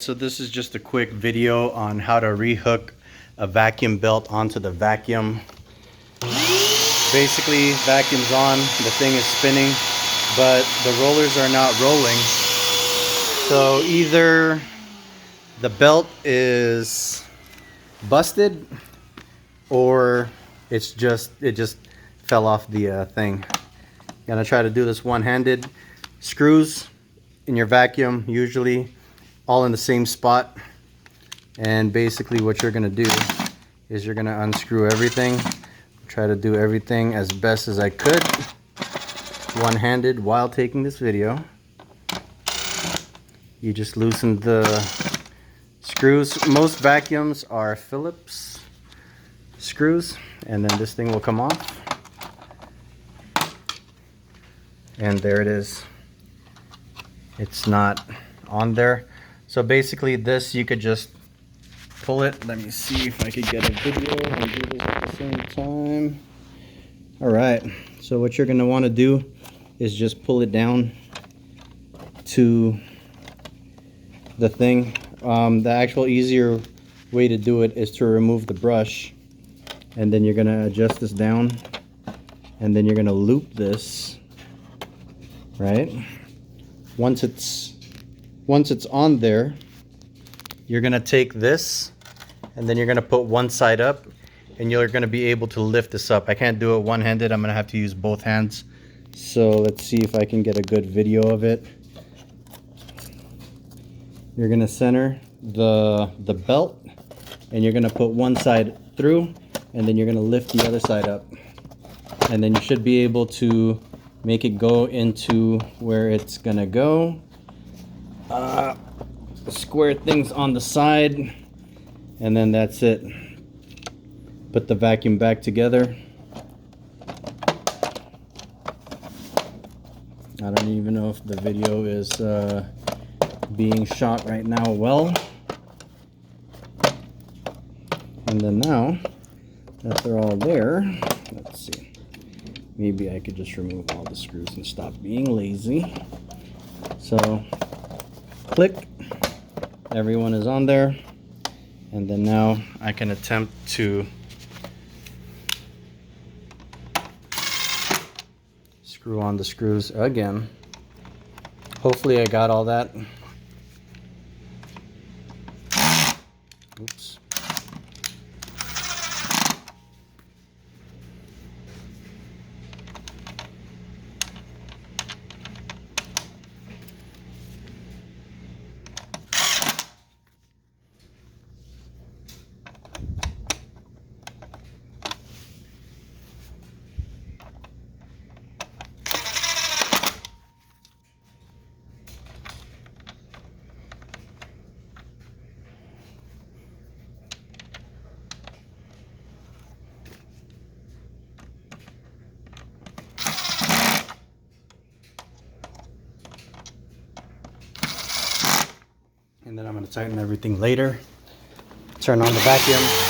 So this is just a quick video on how to rehook a vacuum belt onto the vacuum. Basically, vacuum's on, the thing is spinning, but the rollers are not rolling. So either the belt is busted or it just fell off the thing. Gonna try to do this one-handed. Screws in your vacuum usually all in the same spot, and basically what you're gonna do is you're gonna unscrew everything. Try to do everything as best as I could one-handed while taking this video. You just loosen the screws. Most vacuums are Phillips screws, and then this thing will come off, and there it is. It's not on there. So basically this, you could just pull it. Let me see if I could get a video and do this at the same time. All right, so what you're gonna wanna do is just pull it down to the thing. The actual easier way to do it is to remove the brush, and then you're gonna adjust this down, and then you're gonna loop this, right? Once it's on there, you're gonna take this and then you're gonna put one side up, and you're gonna be able to lift this up. I can't do it one-handed, I'm gonna have to use both hands. So let's see if I can get a good video of it. You're gonna center the belt, and you're gonna put one side through, and then you're gonna lift the other side up. And then you should be able to make it go into where it's gonna go. Square things on the side, and then that's it. Put the vacuum back together. I don't even know if the video is being shot right now well. And then now that they're all there, let's see. Maybe I could just remove all the screws and stop being lazy. So click, everyone is on there, and then now I can attempt to screw on the screws again. Hopefully I got all that. Oops. And then I'm going to tighten everything later. Turn on the vacuum.